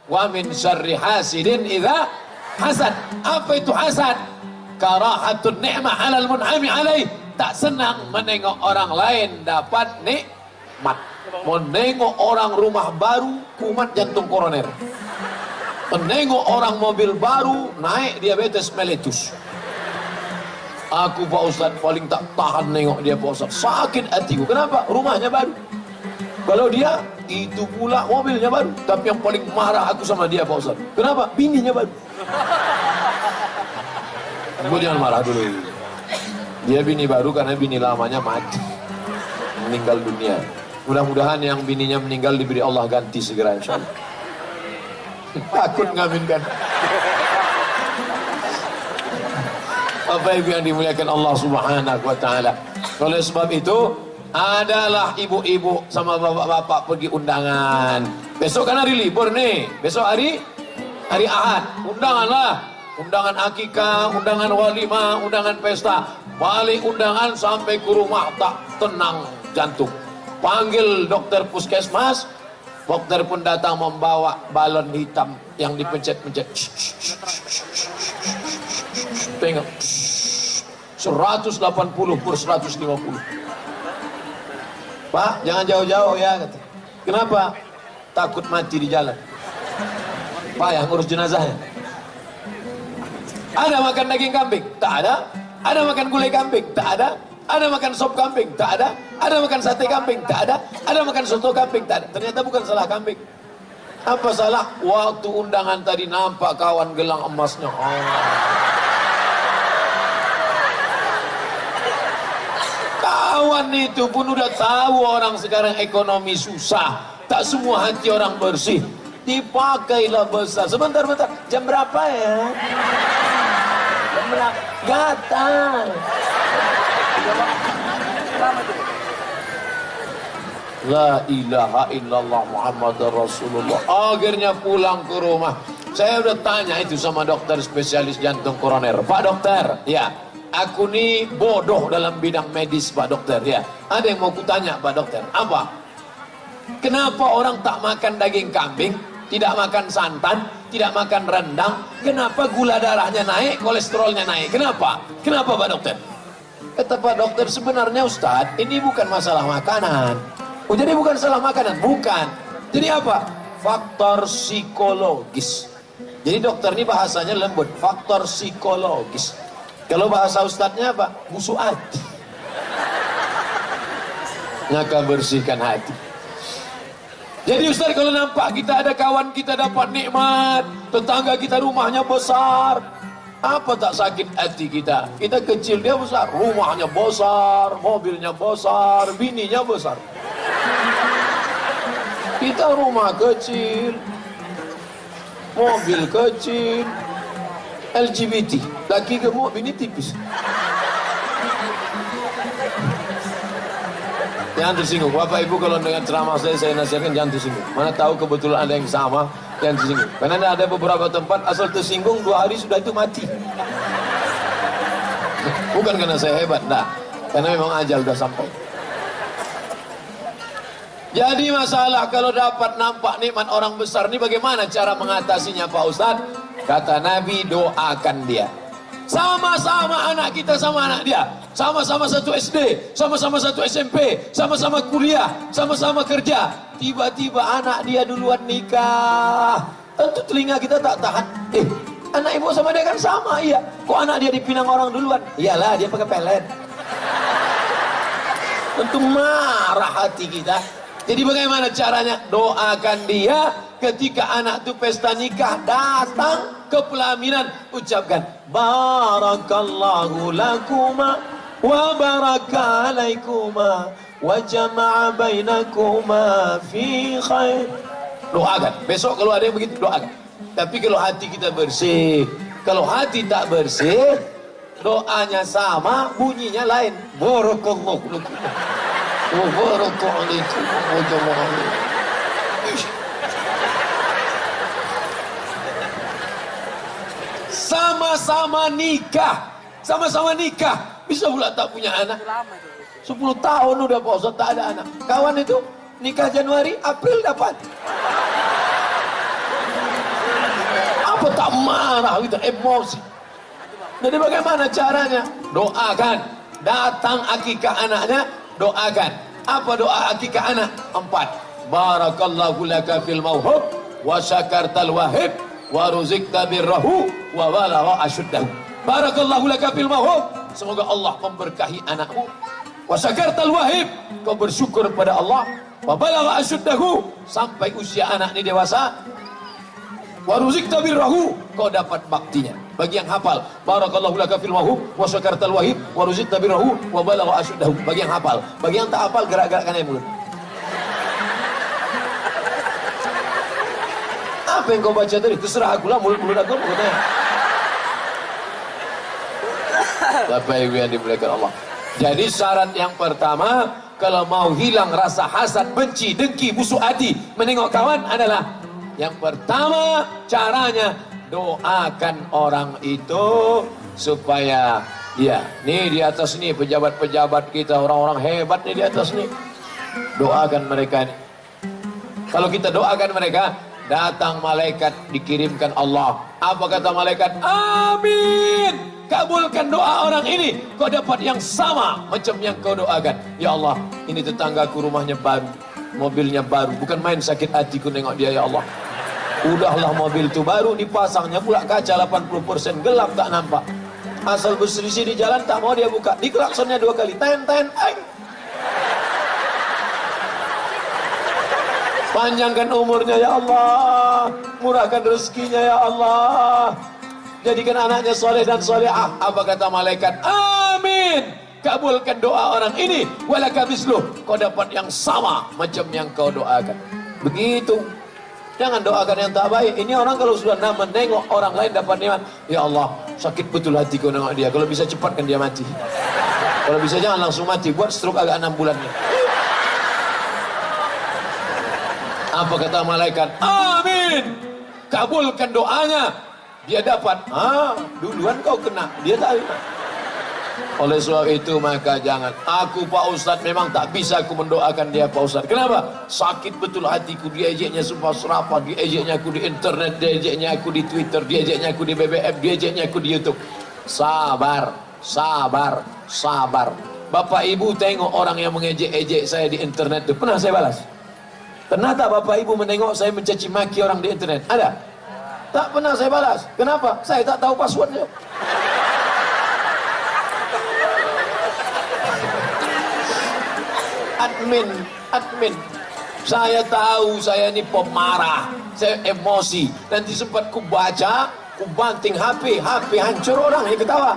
Wa min syarri hasidin idza hasad. Apa itu hasad? Karahatun ni'mah 'alal mun'ami 'alaih. Tak senang menengok orang lain dapat nikmat. Menengok orang rumah baru kumat jantung koroner. Menengok orang mobil baru naik diabetes meletus. Aku Pak Ustadz paling tak tahan nengok dia Pak Ustadz. Sakit hatiku. Kenapa? Rumahnya baru. Kalau dia itu pula mobilnya baru. Tapi yang paling marah aku sama dia Pak Ustadz. Kenapa? Bininya baru. Aku jangan marah dulu. Dia bini baru karena bini lamanya mati, meninggal dunia. Mudah-mudahan yang bininya meninggal diberi Allah ganti segera insyaallah. Takut ngaminkan. Bapak Ibu yang dimuliakan Allah Subhanahu wa taala. Oleh sebab itu, adalah ibu-ibu sama bapak-bapak pergi undangan. Besok kan hari libur nih. Besok hari Ahad. Undanganlah. Undangan akikah, undangan walimah, undangan pesta. Balik undangan sampai ke rumah tak tenang jantung. Panggil dokter puskesmas. Dokter pun datang membawa balon hitam yang dipencet-pencet. Tengok. 180 per 150. Pak, jangan jauh-jauh ya, kata. Kenapa? Takut mati di jalan. Pak yang ngurus jenazahnya. Ada makan daging kambing? Tak ada. Ada makan gulai kambing? Tak ada. Ada makan sop kambing? Tak ada. Ada makan sate kambing? Tak ada. Ada makan soto kambing? Tak ada. Ternyata bukan salah kambing. Apa salah? Waktu undangan tadi nampak kawan gelang emasnya. Kawan itu pun udah tahu orang sekarang ekonomi susah. Tak semua hati orang bersih. Dipakailah besar. Sebentar-bentar. Jam berapa ya? Jam berapa? Gatal. La ilaha illallah Muhammad Rasulullah. Akhirnya pulang ke rumah. Saya udah tanya itu sama dokter spesialis jantung koroner. Pak dokter, ya, aku nih bodoh dalam bidang medis Pak dokter, ya. Ada yang mau kutanya Pak dokter. Apa? Kenapa orang tak makan daging kambing, tidak makan santan, tidak makan rendang? Kenapa gula darahnya naik, kolesterolnya naik? Kenapa? Kenapa Pak dokter? Kata Pak dokter, sebenarnya Ustadz, ini bukan masalah makanan. Oh, jadi bukan salah makanan? Bukan. Jadi apa? Faktor psikologis. Jadi dokter ini bahasanya lembut. Faktor psikologis. Kalau bahasa Ustadznya apa? Musuh hati. Maka bersihkan hati. Jadi Ustadz, kalau nampak kita ada kawan kita dapat nikmat, tetangga kita rumahnya besar, apa tak sakit hati kita? Kita kecil, dia besar. Rumahnya besar, mobilnya besar, bininya besar. Kita rumah kecil, mobil kecil, LGBT, laki gemuk, bini tipis. Jangan tersinggung. Bapak Ibu kalau dengan ceramah saya nasihatkan jangan tersinggung. Mana tahu kebetulan ada yang sama, jangan tersinggung. Karena ada beberapa tempat asal tersinggung 2 hari sudah itu mati. Bukan karena saya hebat, nah. Karena memang ajal sudah sampai. Jadi masalah kalau dapat nampak nikmat orang besar ini bagaimana cara mengatasinya Pak Ustadz? Kata Nabi, doakan dia. Sama-sama anak kita sama anak dia. Sama-sama satu SD, sama-sama satu SMP, sama-sama kuliah, sama-sama kerja. Tiba-tiba anak dia duluan nikah. Tentu telinga kita tak tahan. Anak ibu sama dia kan sama, iya. Kok anak dia dipinang orang duluan? Iyalah, dia pakai pelet. Tentu marah hati kita. Jadi bagaimana caranya? Doakan dia ketika anak itu pesta nikah datang ke pelaminan, ucapkan barakallahu lakuma wa baraka alaikuma wa jama'a bainakuma fi khair. Doakan. Besok kalau ada yang begitu doakan. Tapi kalau hati kita bersih, kalau hati tak bersih, doanya sama, bunyinya lain. Barakallahu lakuma wa baraka alaikum wa jama'a. Sama-sama nikah, bisa pula tak punya anak. 10 tahun udah Pak tak ada anak. Kawan itu nikah Januari, April dapat. Apa tak marah gitu, emosi. Jadi bagaimana caranya? Doakan. Datang akikah anaknya, doakan. Apa doa akikah anak? 4. Barakallahu laka fil mauhub wa syakartal wahib wa ruzikta birrahu wa balagha asyuddahu. Barakallahu laka fil mauhub. Semoga Allah memberkahi anakmu. Wa syakartal wahib. Kau bersyukur pada Allah. Wa balagha asyuddahu. Sampai usia anak ini dewasa. Wa ruzikta birrahu. Kau dapat baktinya. Bagi yang hafal, barakallahu laka fil mauhub wa syakartal wahib wa ruzikta birrahu wa balagha asyuddahu. Bagi yang hafal. Bagi yang tak hafal, gerak-gerakkan aja mulut. Apa yang kau baca tadi? Terserah aku lah, mulut-mulut aku katanya. Bapak Ibu yang dimuliakan Allah. Jadi syarat yang pertama, kalau mau hilang rasa hasad, benci, dengki, busuk hati menengok kawan adalah yang pertama caranya doakan orang itu supaya ya, nih di atas nih pejabat-pejabat kita, orang-orang hebat nih di atas nih. Doakan mereka nih. Kalau kita doakan mereka, datang malaikat dikirimkan Allah. Apa kata malaikat? Amin. Kabulkan doa orang ini. Kau dapat yang sama macam yang kau doakan. Ya Allah, ini tetanggaku rumahnya baru, mobilnya baru. Bukan main sakit hatiku nengok dia ya Allah. Udahlah mobil itu baru dipasangnya pula kaca 80% gelap tak nampak. Asal berselisih di jalan tak mau dia buka. Diklaksonnya 2 kali. Ten. Panjangkan umurnya ya Allah, murahkan rezekinya ya Allah, jadikan anaknya soleh dan solehah. Apa kata malaikat? Amin. Kabulkan doa orang ini. Walaka misluh. Kau dapat yang sama macam yang kau doakan. Begitu. Jangan doakan yang tak baik. Ini orang kalau sudah menengok orang lain dapat nikmat, ya Allah, sakit betul hatiku nengok dia. Kalau bisa cepatkan dia mati. Kalau bisa jangan langsung mati. Buat stroke agak 6 bulannya. Apa kata malaikat? Amin. Kabulkan doanya. Dia dapat. Duluan kau kena. Dia tak. Oleh sebab itu maka jangan. Aku Pak Ustadz memang tak bisa aku mendoakan dia Pak Ustadz. Kenapa? Sakit betul hatiku. Dia ejeknya sumpah serapah. Dia ejeknya aku di internet. Dia ejeknya aku di Twitter. Dia ejeknya aku di BBM. Dia ejeknya aku di YouTube. Sabar. Bapak Ibu tengok orang yang mengejek-ejek saya di internet itu. Pernah saya balas? Pernah tak Bapak Ibu menengok saya mencaci maki orang di internet? Ada? Tak pernah saya balas. Kenapa? Saya tak tahu passwordnya. Admin. Saya tahu saya ini pemarah. Saya emosi. Nanti sempat ku baca, ku banting HP hancur orang yang ketawa.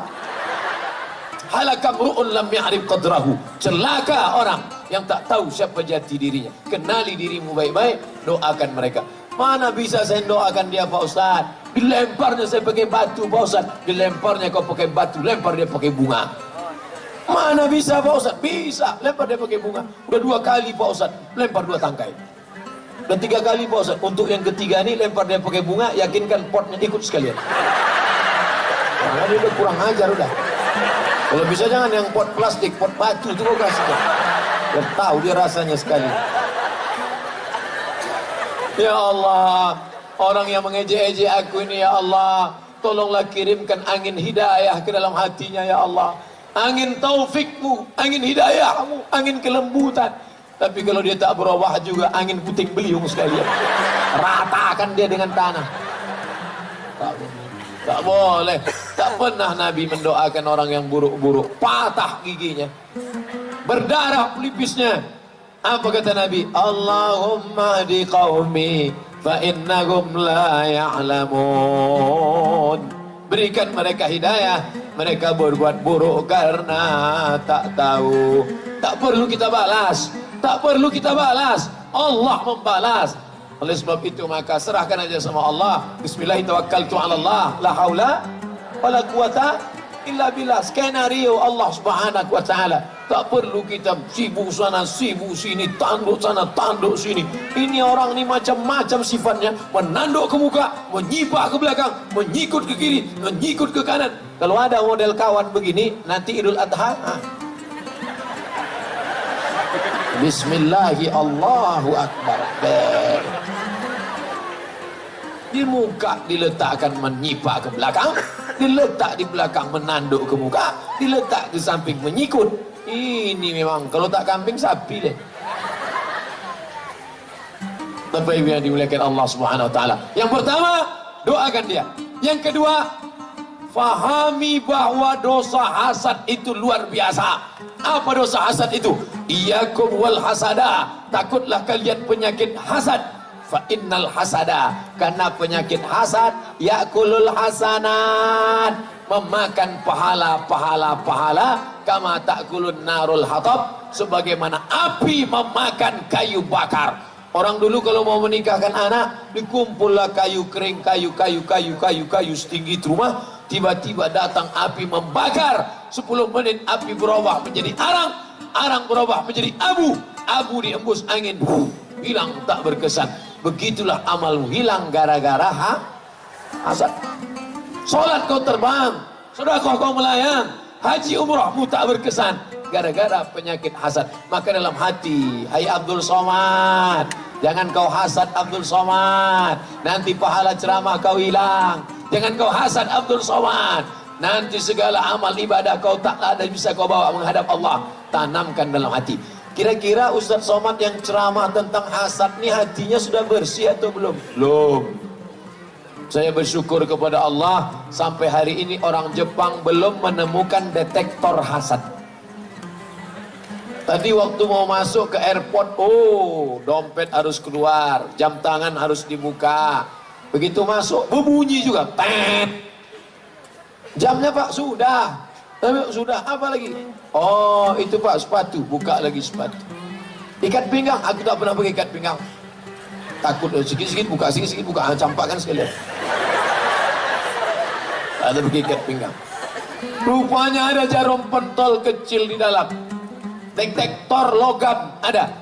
Halakam ru'un lam ya'rif qadrahu. Celaka orang yang tak tahu siapa jati dirinya. Kenali dirimu baik-baik, doakan mereka. Mana bisa saya doakan dia Pak Ustaz? Dilemparnya saya pakai batu Pak Ustaz. Dilemparnya kau pakai batu, lempar dia pakai bunga. Mana bisa Pak Ustaz? Bisa, lempar dia pakai bunga. Udah 2 kali Pak Ustaz, lempar 2 tangkai. Dan 3 kali Pak Ustaz. Untuk yang ketiga ini lempar dia pakai bunga, yakinkan potnya ikut sekalian. Karena dia udah kurang ajar udah. Kalau bisa jangan yang pot plastik, pot batu itu kau kasih. Biar tahu dia rasanya sekali. Ya Allah, orang yang mengejek-ejek aku ini ya Allah, tolonglah kirimkan angin hidayah ke dalam hatinya ya Allah. Angin taufikmu, angin hidayahmu, angin kelembutan. Tapi kalau dia tak berubah juga, angin puting beliung sekalian. Ratakan dia dengan tanah. Tak boleh. Tak pernah Nabi mendoakan orang yang buruk-buruk. Patah giginya, berdarah pelipisnya. Apa kata Nabi? Allahumma di qaumi fa innahum la ya'lamun. Berikan mereka hidayah. Mereka berbuat buruk karena tak tahu. Tak perlu kita balas. Tak perlu kita balas. Allah membalas. Oleh sebab itu maka serahkan aja sama Allah. Bismillahirrahmanirrahim. La haula wala quwata illa billah. Skenario Allah Subhanahu wa taala. Tak perlu kita sibuk sana, sibuk sini, tanduk sana, tanduk sini. Ini orang ini macam-macam sifatnya. Menanduk ke muka, menyipak ke belakang, menyikut ke kiri, menyikut ke kanan. Kalau ada model kawan begini, nanti Idul Adha. Bismillahi Allahu Akbar. Di muka diletakkan menyipak ke belakang, diletak di belakang menanduk ke muka, diletak di samping menyikut. Ini memang kalau tak kambing sapi deh. Bapak Ibu yang dimuliakan Allah Subhanahu wa taala. Yang pertama, doakan dia. Yang kedua, fahami bahwa dosa hasad itu luar biasa. Apa dosa hasad itu? Iyakum wal hasada. Takutlah kalian penyakit hasad. Fa innal hasada, karena penyakit hasad yakulul hasanat, memakan pahala, kama takulun narul hatab, sebagaimana api memakan kayu bakar. Orang dulu kalau mau menikahkan anak, dikumpullah kayu kering, kayu setinggi rumah. Tiba-tiba datang api membakar. 10 menit api berubah menjadi arang berubah menjadi abu diembus angin, hilang tak berkesan. Begitulah amalmu hilang gara-gara hasad. Solat kau terbang, sedekah kau melayang, haji umrahmu tak berkesan gara-gara penyakit hasad. Maka dalam hati, hai Abdul Somad, jangan kau hasad Abdul Somad, nanti pahala ceramah kau hilang. Jangan kau hasad Abdul Somad, nanti segala amal ibadah kau tak ada bisa kau bawa menghadap Allah. Tanamkan dalam hati. Kira-kira Ustaz Somad yang ceramah tentang hasad ini hatinya sudah bersih atau belum? Belum. Saya bersyukur kepada Allah sampai hari ini orang Jepang belum menemukan detektor hasad. Tadi waktu mau masuk ke airport, dompet harus keluar, jam tangan harus dibuka. Begitu masuk, berbunyi juga, tet. Jamnya Pak sudah. Sudah, apa lagi? Oh, itu Pak sepatu, buka lagi sepatu. Ikat pinggang, aku tak pernah pakai ikat pinggang. Takut sikit-sikit buka, campakkan sekalian. Ada pakai ikat pinggang. Rupanya ada jarum pentol kecil di dalam. Detektor logam ada,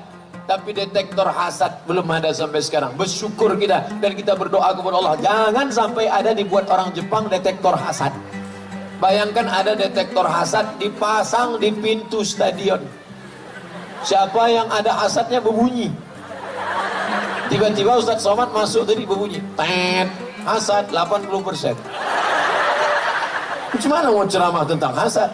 tapi detektor hasad belum ada sampai sekarang. Bersyukur kita dan kita berdoa kepada Allah, jangan sampai ada dibuat orang Jepang detektor hasad. Bayangkan ada detektor hasad dipasang di pintu stadion. Siapa yang ada hasadnya berbunyi. Tiba-tiba Ustaz Somad masuk tadi berbunyi, tet, hasad 80%. Gimana mau ceramah tentang hasad?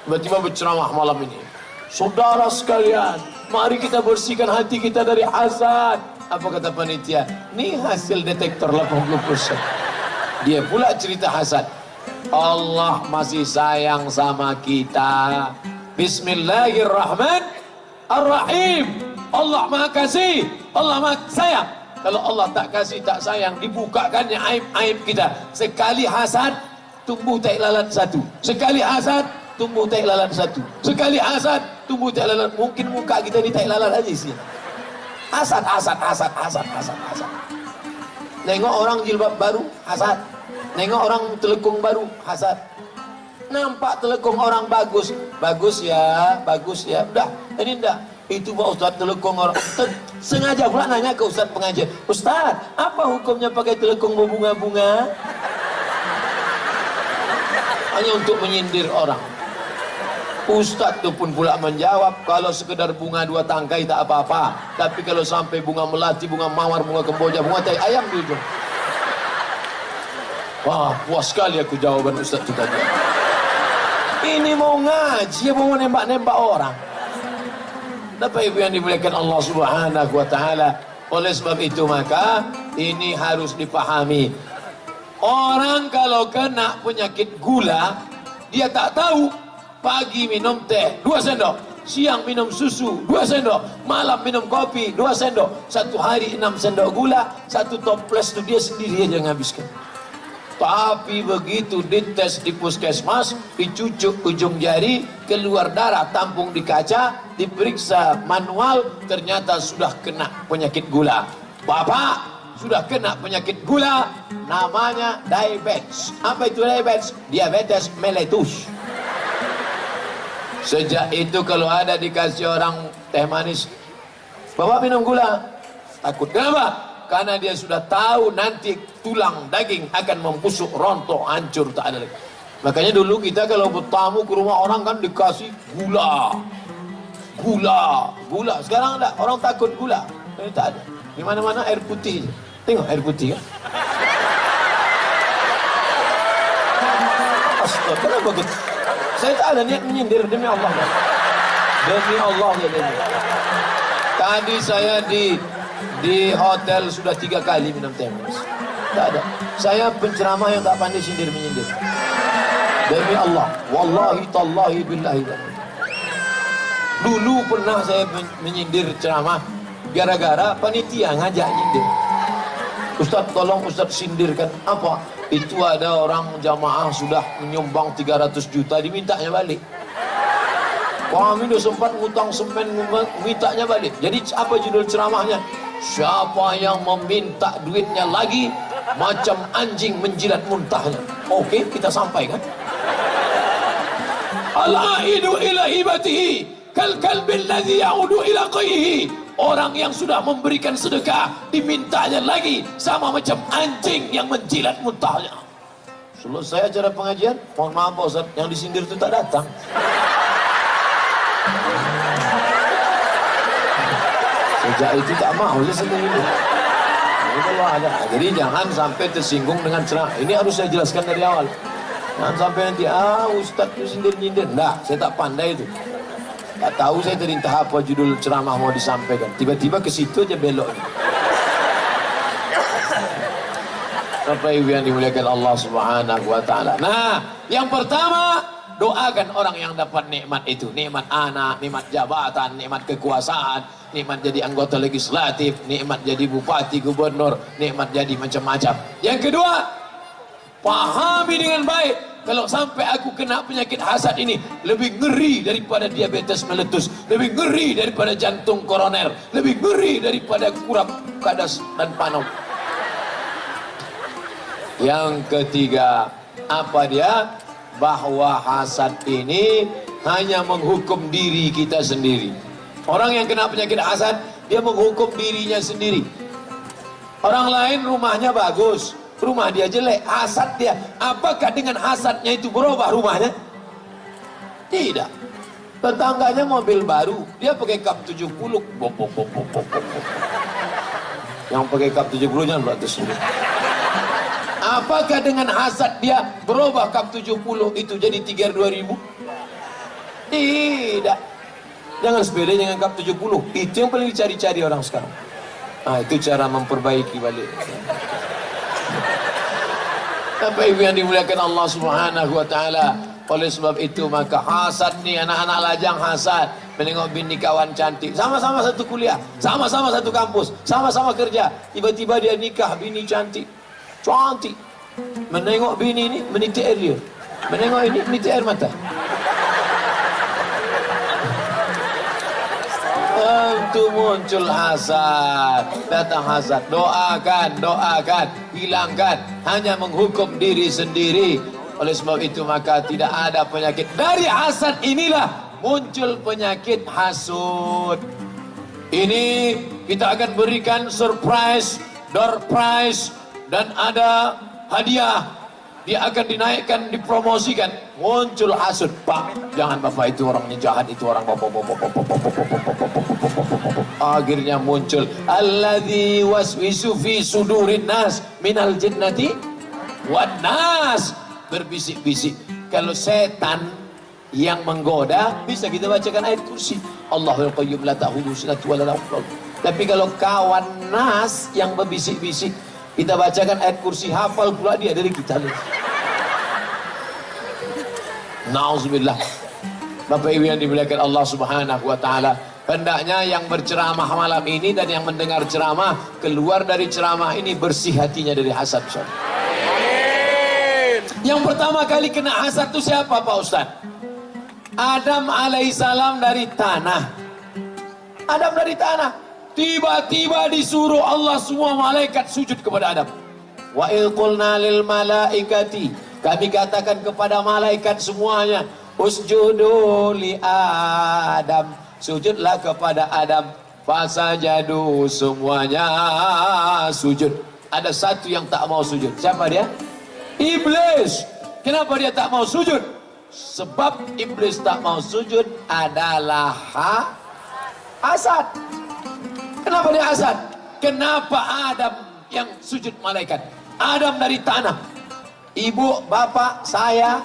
Tiba-tiba berceramah malam ini, saudara sekalian, mari kita bersihkan hati kita dari hasad. Apa kata panitia? Ini hasil detektor 80%. Dia pula cerita hasad. Allah masih sayang sama kita. Bismillahirrahmanirrahim. Allah maha kasih, Allah maha sayang. Kalau Allah tak kasih, tak sayang, dibukakannya aib-aib kita. Sekali hasad, tumbuh tai lalat satu. Sekali hasad, tumbuh tai lalat satu. Sekali hasad, tumbuh tai lalat. Mungkin muka kita di tai lalat aja sih. Hasad. Nengok orang jilbab baru, hasad. Nengok orang telekung baru, hasad. Nampak telekung orang bagus ya. Udah, ini enggak. Itu Pak Ustaz telekung orang. Sengaja pula nanya ke Ustaz pengajian, Ustaz, apa hukumnya pakai telekung berbunga-bunga? Hanya untuk menyindir orang. Ustaz itu pun pula menjawab, kalau sekedar bunga 2 tangkai tak apa-apa, tapi kalau sampai bunga melati, bunga mawar, bunga kemboja, bunga tai ayam di ujung. Wah, puas sekali aku jawaban Ustaz itu tadi. Ini mau ngaji, mau nembak-nembak orang. Bapak Ibu yang dimuliakan Allah Subhanahu wa taala. Oleh sebab itu maka ini harus dipahami. Orang kalau kena penyakit gula, dia tak tahu. Pagi minum teh 2 sendok, siang minum susu 2 sendok, malam minum kopi 2 sendok. Satu hari 6 sendok gula, 1 toples itu dia sendiri aja menghabiskan. Tapi begitu dites di puskesmas, dicucuk ujung jari, keluar darah, tampung di kaca, diperiksa manual, ternyata sudah kena penyakit gula. Bapak sudah kena penyakit gula, namanya diabetes. Apa itu diabetes? Diabetes mellitus. Sejak itu kalau ada dikasih orang teh manis, Bapak minum gula, takut. Kenapa? Karena dia sudah tahu nanti tulang daging akan membusuk, rontok, hancur, tak ada lagi. Makanya dulu kita kalau bertamu ke rumah orang kan dikasih gula. Sekarang enggak, orang takut gula. Ini tak ada. Di mana-mana air putih. Tengok air putih kan. Astaga, kenapa gitu? Saya tak ada niat menyindir, demi Allah. Demi Allah ya demi. Tadi saya di hotel sudah 3 kali minum teh manis. Tak ada. Saya penceramah yang tak pandai sindir menyindir. Demi Allah, wallahi tallahi billahi. Dulu pernah saya menyindir ceramah gara-gara panitia ngajak nyindir. Ustaz, tolong Ustaz sindirkan. Apa? Itu ada orang jamaah sudah menyumbang 300 juta dimintanya balik. Kami udah sempat ngutang semen mintanya balik. Jadi apa judul ceramahnya? Siapa yang meminta duitnya lagi macam anjing menjilat muntahnya. Oke, kita sampaikan. Al-aidu ila hibatihi kal kalbil ladzi ya'udu ila qayhi. Orang yang sudah memberikan sedekah dimintanya lagi sama macam anjing yang menjilat muntahnya. Selesai acara pengajian, mohon maaf Pak Ustaz, yang disindir itu tak datang. Sejak itu tak mau saya sendiri. Jadi jangan sampai tersinggung dengan ceramah. Ini harus saya jelaskan dari awal. Jangan sampai nanti Ustaz itu sindir-nyindir. Enggak, saya tak pandai itu. Tak tahu saya tadi entah apa judul ceramah mau disampaikan. Tiba-tiba ke situ aja beloknya. Bapak Ibu yang dimuliakan Allah Subhanahu wa taala. Nah, yang pertama, doakan orang yang dapat nikmat itu. Nikmat anak, nikmat jabatan, nikmat kekuasaan, nikmat jadi anggota legislatif, nikmat jadi bupati, gubernur, nikmat jadi macam-macam. Yang kedua, pahami dengan baik. Kalau sampai aku kena penyakit hasad ini, lebih ngeri daripada diabetes meletus, lebih ngeri daripada jantung koroner, lebih ngeri daripada kurap kadas dan panom. Yang ketiga, apa dia? Bahwa hasad ini hanya menghukum diri kita sendiri. Orang yang kena penyakit hasad, dia menghukum dirinya sendiri. Orang lain rumahnya bagus, rumah dia jelek, hasad dia. Apakah dengan hasadnya itu berubah rumahnya? Tidak. Tetangganya mobil baru, dia pakai kap 70. Yang pakai kap 70-nya berarti sendiri. Apakah dengan hasad dia berubah kap 70 itu jadi Tiger 2000? Tidak. Jangan sepeda dengan kap 70. Itu yang paling dicari-cari orang sekarang. Nah, itu cara memperbaiki balik. Bapak Ibu yang dimuliakan Allah Subhanahu wa taala. Oleh sebab itu maka hasad nih, anak-anak lajang hasad menengok bini kawan cantik, sama-sama satu kuliah, sama-sama satu kampus, sama-sama kerja, tiba-tiba dia nikah bini cantik. Cantik. Menengok bini ini menitik air dia. Menengok ini menitik air mata. Tentu muncul hasad. Datang hasad. Doakan, doakan, hilangkan. Hanya menghukum diri sendiri. Oleh sebab itu maka tidak ada penyakit. Dari hasad inilah muncul penyakit hasud. Ini kita akan berikan surprise, door prize, dan ada hadiah. Dia akan dinaikkan, dipromosikan. Muncul hasud. Pak, jangan Bapak itu orangnya jahat, itu orang bapak. Akhirnya muncul alladzi waswisu fi sudurin nas minal jinnati wan nas. Berbisik-bisik. Kalau setan yang menggoda, bisa kita bacakan ayat kursi. Allahul qayyum la ta'khudhuhu sinatun wa la nawm. Tapi kalau kawan nas yang berbisik-bisik, kita bacakan ayat kursi, hafal pula dia dari kita. Nauzubillah. Bapak Ibu yang dimuliakan Allah Subhanahu wa taala, hendaknya yang berceramah malam ini dan yang mendengar ceramah keluar dari ceramah ini bersih hatinya dari hasad. Yang pertama kali kena hasad itu siapa Pak Ustaz? Adam alaihissalam dari tanah. Adam dari tanah. Tiba-tiba disuruh Allah semua malaikat sujud kepada Adam. Wa idh qulna lil malaikati, kami katakan kepada malaikat semuanya, usjudu li Adam, sujudlah kepada Adam. Fasajadu, semuanya sujud. Ada satu yang tak mau sujud. Siapa dia? Iblis. Kenapa dia tak mau sujud? Sebab iblis tak mau sujud adalah hasad. Kenapa dia hasad? Kenapa Adam yang sujud malaikat? Adam dari tanah. Ibu, bapak, saya,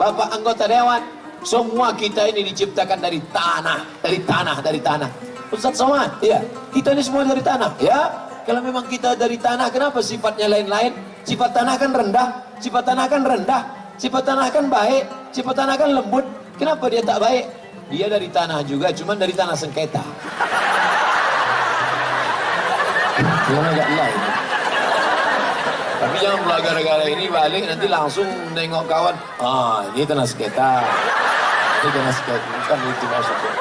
Bapak anggota dewan, semua kita ini diciptakan dari tanah. Ustaz Somad, ya, kita ini semua dari tanah, ya. Kalau memang kita dari tanah, kenapa sifatnya lain-lain? Sifat tanah kan rendah, sifat tanah kan rendah, sifat tanah kan baik, sifat tanah kan lembut. Kenapa dia tak baik? Dia dari tanah juga, cuman dari tanah sengketa. Yang agak lain. Tapi jangan pula gara-gara ini balik nanti langsung nengok kawan. Ah, ini tanah sengketa. Ini tanah sengketa. Bukan itu maksudnya.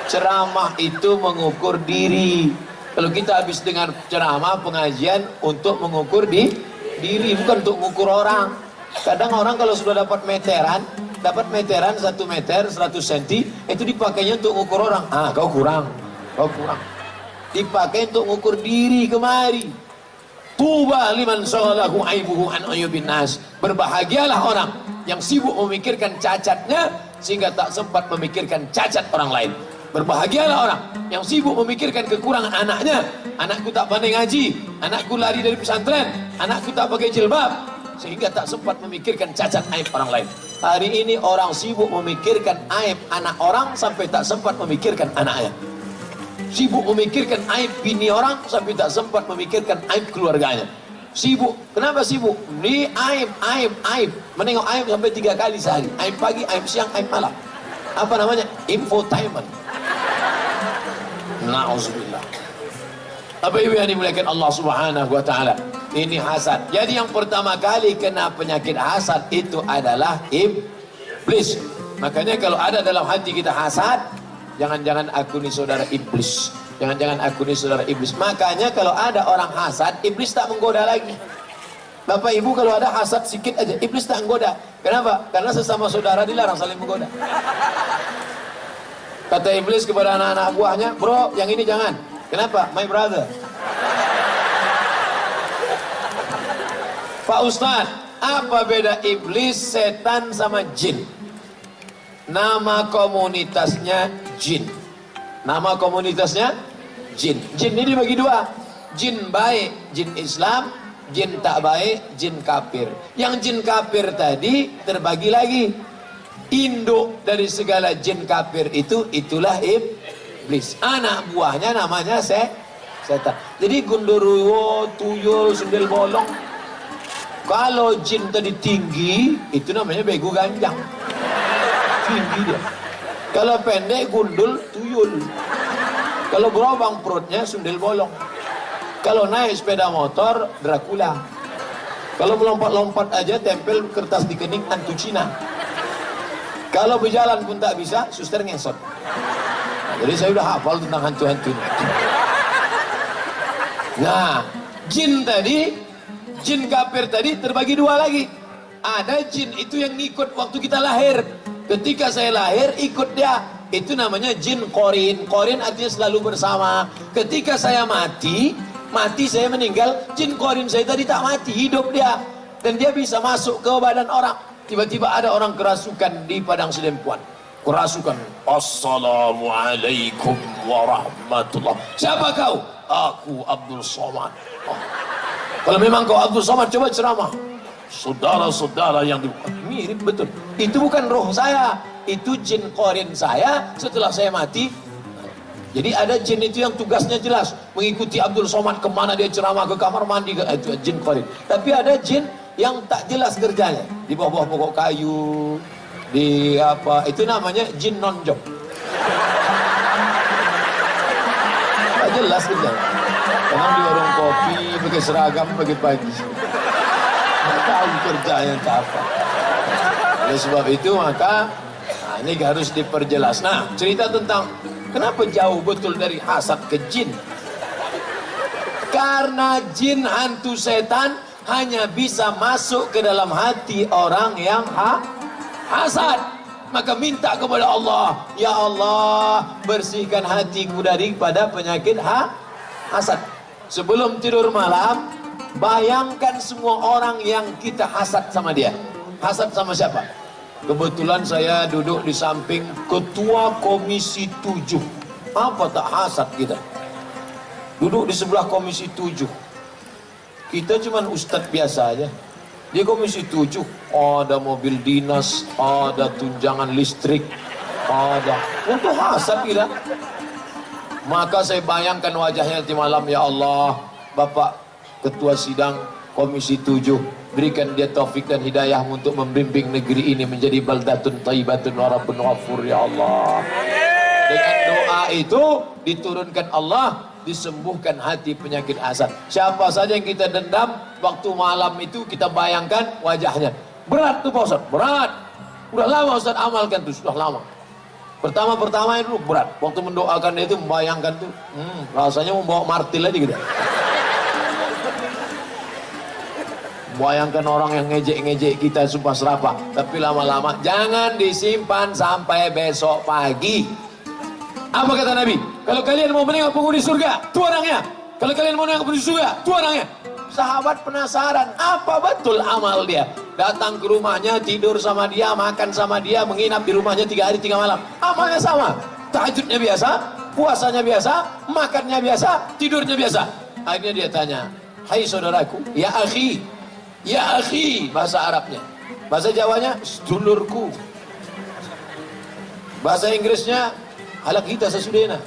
Ceramah itu mengukur diri. Kalau kita habis dengar ceramah pengajian untuk mengukur diri, bukan untuk mengukur orang. Kadang orang kalau sudah dapat meteran 1 meter 100 cm, itu dipakainya untuk mengukur orang. Ah, kau kurang. Dipakai untuk mengukur diri kemari. Tuba liman shaghalahu aibuhu an ayubin nas. Berbahagialah orang yang sibuk memikirkan cacatnya sehingga tak sempat memikirkan cacat orang lain. Berbahagialah orang yang sibuk memikirkan kekurangan anaknya. Anakku tak pandai ngaji, anakku lari dari pesantren, anakku tak pakai jilbab, sehingga tak sempat memikirkan cacat aib orang lain. Hari ini orang sibuk memikirkan aib anak orang sampai tak sempat memikirkan anaknya. Sibuk memikirkan aib bini orang sampai tak sempat memikirkan aib keluarganya. Sibuk, kenapa sibuk? Ini aib. Menengok aib sampai 3 kali sehari. Aib pagi, aib siang, aib malam. Apa namanya? Infotainment. Na'udzubillah. Apa ibu yang dimuliakan Allah Subhanahu wa ta'ala? Ini hasad. Jadi yang pertama kali kena penyakit hasad itu adalah iblis. Makanya kalau ada dalam hati kita hasad, jangan-jangan aku ni saudara iblis. Jangan-jangan aku ni saudara iblis. Makanya kalau ada orang hasad, iblis tak menggoda lagi. Bapak ibu kalau ada hasad sikit aja, iblis tak menggoda. Kenapa? Karena sesama saudara dilarang saling menggoda. Kata iblis kepada anak-anak buahnya, bro, yang ini jangan. Kenapa? My brother. Pak Ustadz, apa beda iblis, setan sama jin? Nama komunitasnya jin. Nama komunitasnya jin. Jin ini dibagi 2. Jin baik, jin Islam. Jin tak baik, jin kafir. Yang jin kafir tadi terbagi lagi. Induk dari segala jin kafir itulah iblis. Anak buahnya namanya setan. Jadi gundurwo, tuyul, sundel bolong. Kalau jin tadi tinggi, itu namanya bego ganjang. Tinggi dia. Kalau pendek, gundul, tuyul. Kalau berobang perutnya, sundel bolong. Kalau naik sepeda motor, Dracula. Kalau melompat-lompat aja, tempel kertas di kening, hantu Cina. Kalau berjalan pun tak bisa, suster ngesot. Nah, jadi saya udah hafal tentang hantu-hantu ini. Nah, jin tadi, jin kafir tadi terbagi 2 lagi. Ada jin itu yang ngikut waktu kita lahir. Ketika saya lahir, ikut dia. Itu namanya jin korin. Korin artinya selalu bersama. Ketika saya mati saya meninggal, jin korin saya tadi tak mati, hidup dia. Dan dia bisa masuk ke badan orang. Tiba-tiba ada orang kerasukan di padang sedempuan. Kerasukan. Assalamualaikum warahmatullah. Siapa kau? Aku Abdul Somad. Oh. Kalau memang kau Abdul Somad, coba ceramah. Saudara-saudara yang mirip betul. Itu bukan roh saya. Itu jin korin saya setelah saya mati. Jadi ada jin itu yang tugasnya jelas. Mengikuti Abdul Somad kemana dia ceramah, ke kamar mandi. Itu jin korin. Tapi ada jin yang tak jelas kerjanya, di bawah pokok kayu, di apa, itu namanya jin nonjok. Tak jelas kerjanya. Kadang di warung kopi pakai seragam pagi-pagi, nggak tahu kerjanya apa. Oleh sebab itu maka ini harus diperjelas. Nah, cerita tentang kenapa jauh betul dari hasad ke jin. Karena jin hantu setan hanya bisa masuk ke dalam hati orang yang hasad. Maka minta kepada Allah, ya Allah, bersihkan hatiku daripada penyakit hasad. Sebelum tidur malam, bayangkan semua orang yang kita hasad sama dia. Hasad sama siapa? Kebetulan saya duduk di samping Ketua Komisi 7. Apa tak hasad kita? Duduk di sebelah Komisi 7. Kita cuman ustadz biasa aja. Di Komisi 7 ada mobil dinas, ada tunjangan listrik, ada untuk hasad kita. Maka saya bayangkan wajahnya di malam, ya Allah, Bapak Ketua Sidang Komisi 7, berikan dia taufik dan hidayah untuk membimbing negeri ini menjadi baldatun thayyibatun wa rabbun ghafur, ya Allah. Dengan doa itu diturunkan Allah, disembuhkan hati penyakit hasad. Siapa saja yang kita dendam, waktu malam itu kita bayangkan wajahnya. Berat tuh Pak Ustaz, berat. Udah lama Ustaz amalkan tuh, sudah lama. Pertama-pertama itu berat. Waktu mendoakan itu membayangkan tuh, rasanya membawa martil aja gitu. Bayangkan orang yang ngejek-ngejek kita sumpah serapah. Tapi lama-lama jangan disimpan sampai besok pagi. Apa kata Nabi? Kalau kalian mau menengok penghuni surga, itu orangnya. Kalau kalian mau menengok penghuni surga, itu orangnya. Sahabat penasaran, apa betul amal dia? Datang ke rumahnya, tidur sama dia, makan sama dia, menginap di rumahnya 3 hari 3 malam. Amalnya sama. Tahajudnya biasa, puasanya biasa, makannya biasa, tidurnya biasa. Akhirnya dia tanya, hai saudaraku, ya akhi, bahasa Arabnya. Bahasa Jawanya, sedulurku. Bahasa Inggrisnya, halak kita sesudena.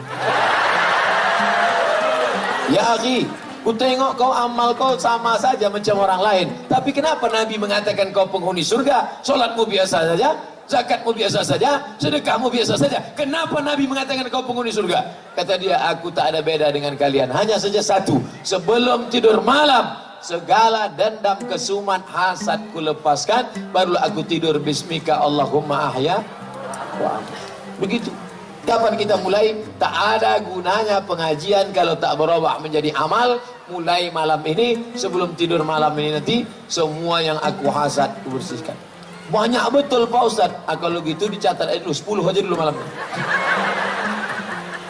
Ya akhi, ku tengok kau amal kau sama saja macam orang lain. Tapi kenapa Nabi mengatakan kau penghuni surga? Solatmu biasa saja, zakatmu biasa saja, sedekahmu biasa saja. Kenapa Nabi mengatakan kau penghuni surga? Kata dia, aku tak ada beda dengan kalian. Hanya saja satu, sebelum tidur malam, segala dendam, kesuman, hasad ku lepaskan, barulah aku tidur bismika Allahumma ahya. Begitu. Kapan kita mulai? Tak ada gunanya pengajian kalau tak berubah menjadi amal. Mulai malam ini, sebelum tidur malam ini nanti, semua yang aku hasad ku bersihkan. Banyak betul Pak Ustaz. Kalau gitu dicatat aja dulu, 10 aja dulu malam ini.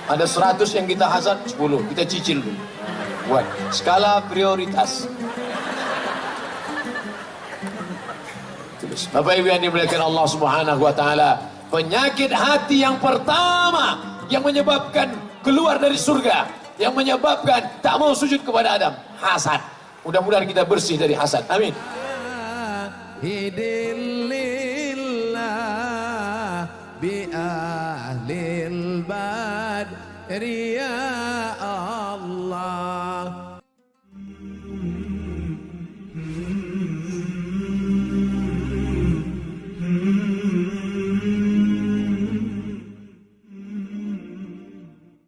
Ada 100 yang kita hasad, 10 kita cicil dulu. Buat skala prioritas. Bapak Ibu yang dimuliakan Allah Subhanahu wa taala, penyakit hati yang pertama yang menyebabkan keluar dari surga, yang menyebabkan tak mau sujud kepada Adam, hasad. Mudah-mudahan kita bersih dari hasad. Amin. Hidilillah bi ahlil badri ya